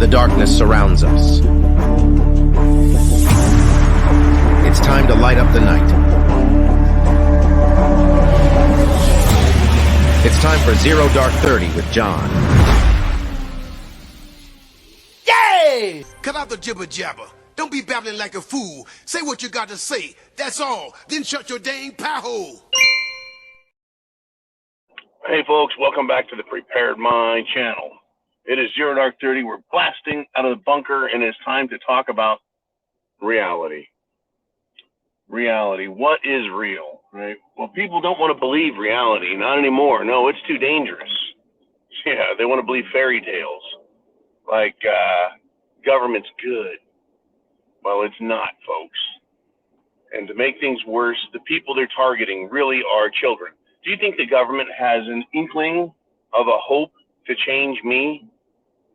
darkness surrounds us. It's time to light up the night. It's time for Zero Dark 30 with John. Yay! Cut out the jibber jabber. Don't be babbling like a fool. Say what you got to say. That's all. Then shut your dang pie hole. Hey folks, welcome back to the Prepared Mind channel. It is Zero Dark 30. We're blasting out of the bunker, and it's time to talk about reality. Reality. What is real? Right? Well, people don't want to believe reality. Not anymore. No, it's too dangerous. Yeah, they want to believe fairy tales. Like government's good. Well, it's not, folks. And to make things worse, the people they're targeting really are children. Do you think the government has an inkling of a hope to change me?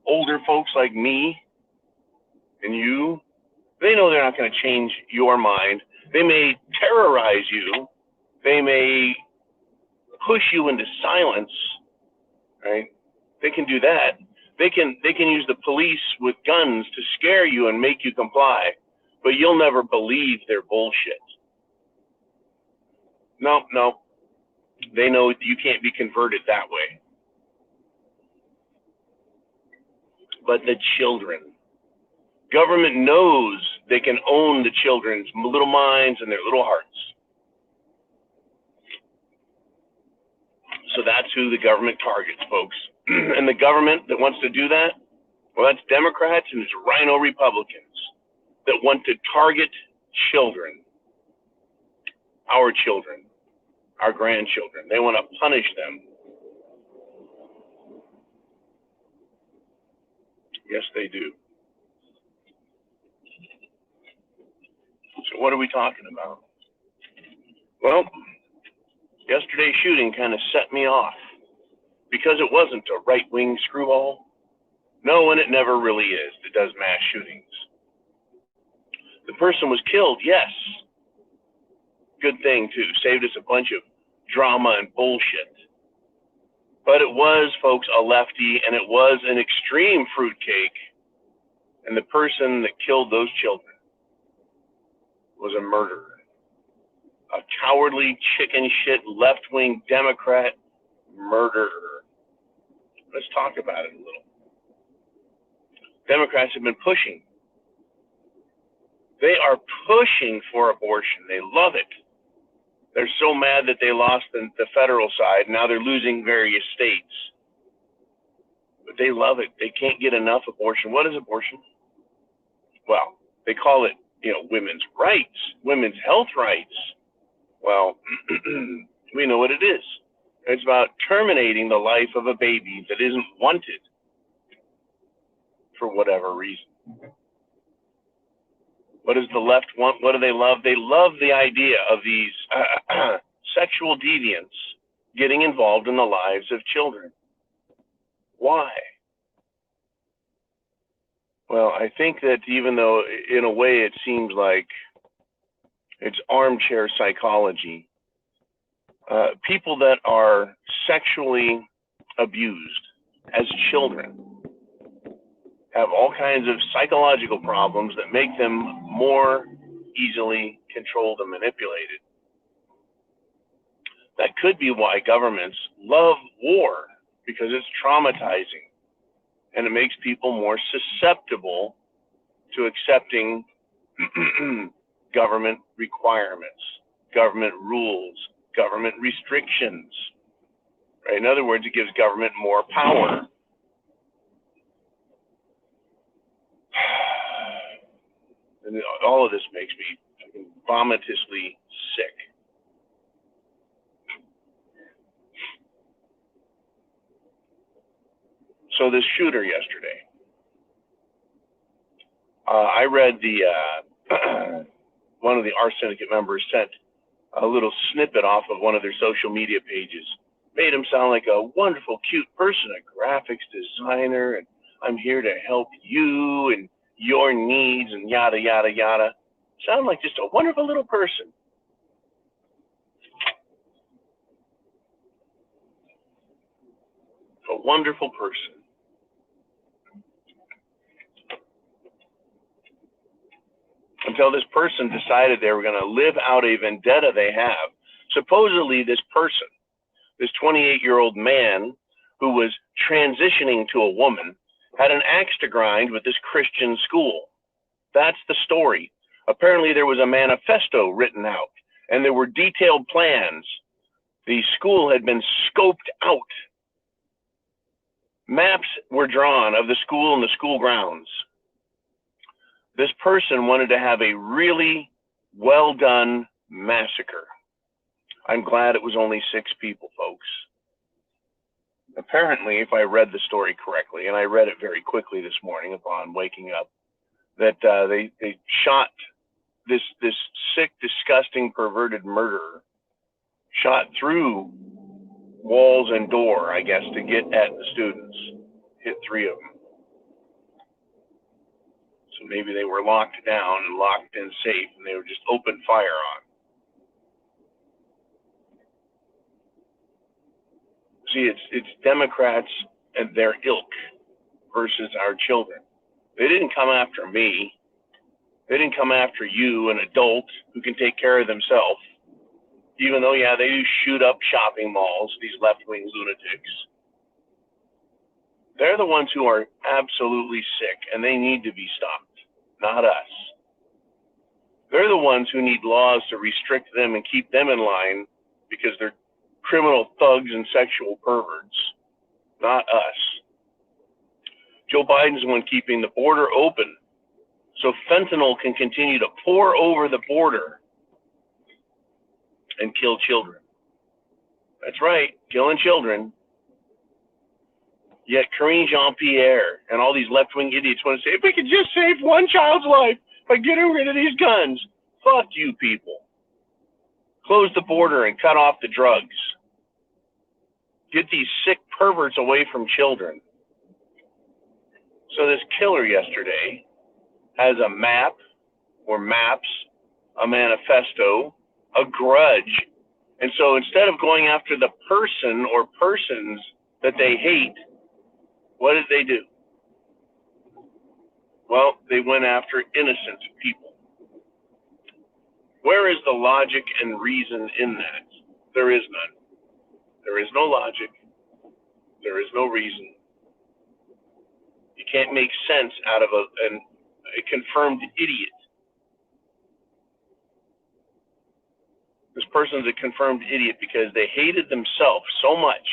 Older folks like me and you, they know they're not going to change your mind. They may terrorize you. They may push you into silence, right? They can do that. They can use the police with guns to scare you and make you comply, but you'll never believe their bullshit. No. They know you can't be converted that way. But the children, government knows they can own the children's little minds and their little hearts. So that's who the government targets, folks. And the government that wants to do that, well, that's Democrats and it's rhino Republicans that want to target children, our grandchildren. They want to punish them. Yes, they do. So what are we talking about? Well, yesterday's shooting kind of set me off because it wasn't a right-wing screwball. No, and it never really is that does mass shootings. The person was killed, yes. Good thing, too. Saved us a bunch of drama and bullshit. But it was, folks, a lefty, and it was an extreme fruitcake. And the person that killed those children was a murderer. A cowardly, chicken shit, left-wing Democrat murderer. Let's talk about it a little. Democrats have been pushing. They are pushing for abortion. They love it. They're so mad that they lost the federal side. Now they're losing various states. But they love it. They can't get enough abortion. What is abortion? Well, they call it, women's rights, women's health rights. Well, we know what it is. It's about terminating the life of a baby that isn't wanted for whatever reason. What does the left want? What do they love? They love the idea of these sexual deviants getting involved in the lives of children. Why? Well, I think that even though in a way it seems like it's armchair psychology, people that are sexually abused as children have all kinds of psychological problems that make them more easily controlled and manipulated. That could be why governments love war, because it's traumatizing and it makes people more susceptible to accepting government requirements, government rules, government restrictions. Right? In other words, it gives government more power. And all of this makes me vomitously sick. So this shooter yesterday, I read one of the R Syndicate members sent a little snippet off of one of their social media pages. Made him sound like a wonderful, cute person, a graphics designer, and I'm here to help you and your needs and yada, yada, yada. Sound like just a wonderful little person. A wonderful person. until this person decided they were going to live out a vendetta they have. Supposedly, this person, this 28-year-old man who was transitioning to a woman, had an axe to grind with this Christian school. That's the story. Apparently, there was a manifesto written out, and there were detailed plans. The school had been scoped out. Maps were drawn of the school and the school grounds. This person wanted to have a really well-done massacre. I'm glad it was only 6 people, folks. Apparently, if I read the story correctly, and I read it very quickly this morning upon waking up, that they shot this sick, disgusting, perverted murderer, shot through walls and door, I guess, to get at the students. Hit 3 of them. So maybe they were locked down and locked in safe, and they were just open fire on. See, it's Democrats and their ilk versus our children. They didn't come after me. They didn't come after you, an adult who can take care of themselves. Even though, yeah, they do shoot up shopping malls, these left-wing lunatics. They're the ones who are absolutely sick, and they need to be stopped, not us. They're the ones who need laws to restrict them and keep them in line because they're criminal thugs and sexual perverts, not us. Joe Biden's the one keeping the border open so fentanyl can continue to pour over the border and kill children. That's right, killing children. Yet Karine Jean-Pierre and all these left-wing idiots want to say, if we could just save one child's life by getting rid of these guns. Fuck you people. Close the border and cut off the drugs. Get these sick perverts away from children. So this killer yesterday has a map or maps, a manifesto, a grudge. And so instead of going after the person or persons that they hate, what did they do? Well, they went after innocent people. Where is the logic and reason in that? There is none. There is no logic. There is no reason. You can't make sense out of a confirmed idiot. This person's a confirmed idiot because they hated themselves so much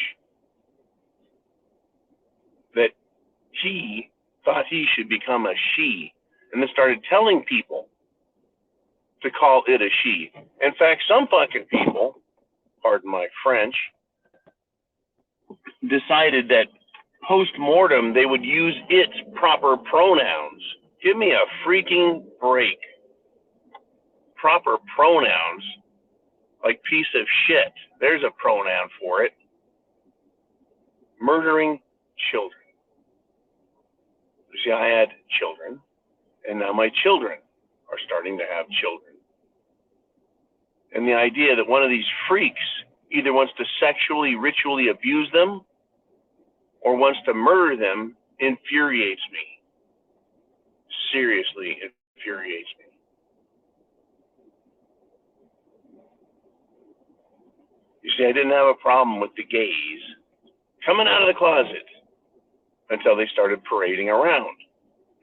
that he thought he should become a she, and then started telling people to call it a she. In fact, some fucking people, pardon my French, decided that post-mortem they would use its proper pronouns. Give me a freaking break. Proper pronouns, like piece of shit. There's a pronoun for it. Murdering children. You see, I had children, and now my children are starting to have children. And the idea that one of these freaks either wants to sexually, ritually abuse them or wants to murder them infuriates me. Seriously infuriates me. You see, I didn't have a problem with the gays coming out of the closet until they started parading around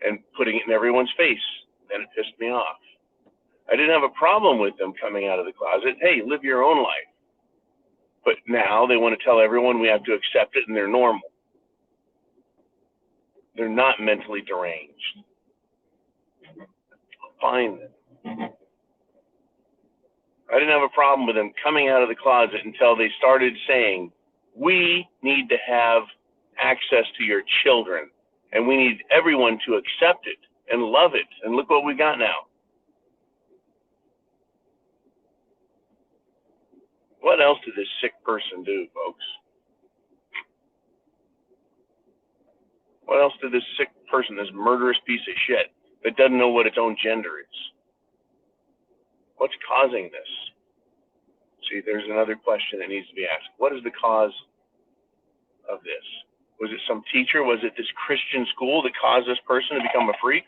and putting it in everyone's face. Then it pissed me off. I didn't have a problem with them coming out of the closet. Hey, live your own life. But now they want to tell everyone we have to accept it and they're normal. They're not mentally deranged. Fine then. I didn't have a problem with them coming out of the closet until they started saying, we need to have access to your children, and we need everyone to accept it and love it. And look what we got now. What else did this sick person do, folks? What else did this sick person, this murderous piece of shit, that doesn't know what its own gender is? What's causing this? See, there's another question that needs to be asked. What is the cause of this? Was it some teacher? Was it this Christian school that caused this person to become a freak?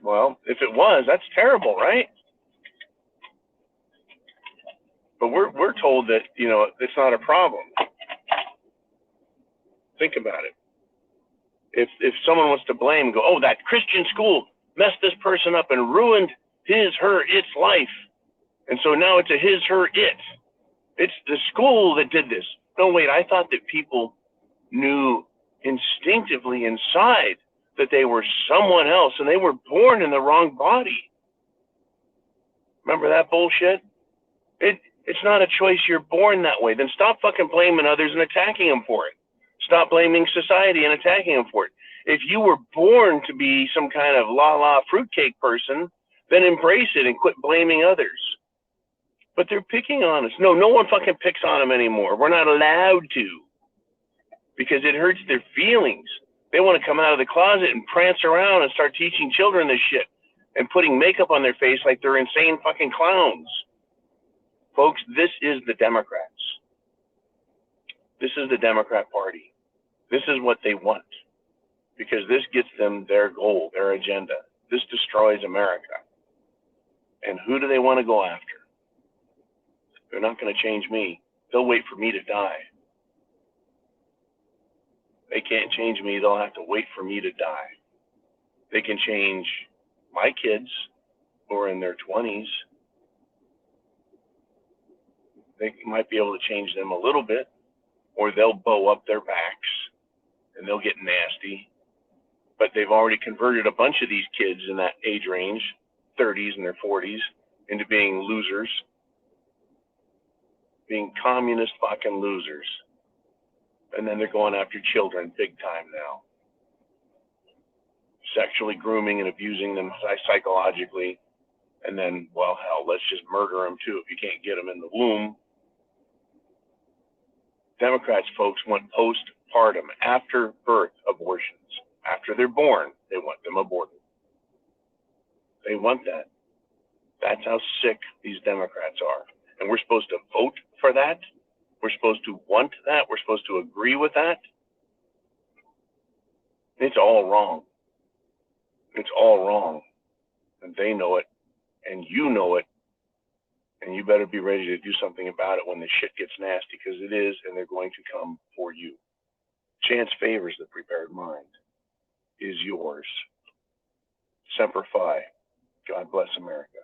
Well, if it was, that's terrible, right? But we're told that, you know, it's not a problem. Think about it. If someone wants to blame, go, oh, that Christian school messed this person up and ruined his, her, its life. And so now it's a his, her, it. It's the school that did this. No, wait, I thought that people knew instinctively inside that they were someone else and they were born in the wrong body. Remember that bullshit? It's not a choice. You're born that way. Then stop fucking blaming others and attacking them for it. Stop blaming society and attacking them for it. If you were born to be some kind of la-la fruitcake person, then embrace it and quit blaming others. But they're picking on us. No one fucking picks on them anymore. We're not allowed to, because it hurts their feelings. They want to come out of the closet and prance around and start teaching children this shit and putting makeup on their face like they're insane fucking clowns. Folks, this is the Democrats. This is the Democrat Party. This is what they want, because this gets them their goal, their agenda. This destroys America. And who do they want to go after? They're not going to change me. They'll wait for me to die. They can't change me. They'll have to wait for me to die. They can change my kids who are in their 20s. They might be able to change them a little bit, or they'll bow up their backs and they'll get nasty. But they've already converted a bunch of these kids in that age range, 30s and their 40s, into being losers, being communist fucking losers. And then they're going after children big time now. Sexually grooming and abusing them psychologically. And then, well, hell, let's just murder them too if you can't get them in the womb. Democrats, folks, want postpartum, after birth abortions. After they're born, they want them aborted. They want that. That's how sick these Democrats are. And we're supposed to vote for that? We're supposed to want that? We're supposed to agree with that? It's all wrong. It's all wrong. And they know it, and you know it, and you better be ready to do something about it when the shit gets nasty, because it is, and they're going to come for you. Chance favors the prepared mind. Is yours. Semper Fi. God bless America.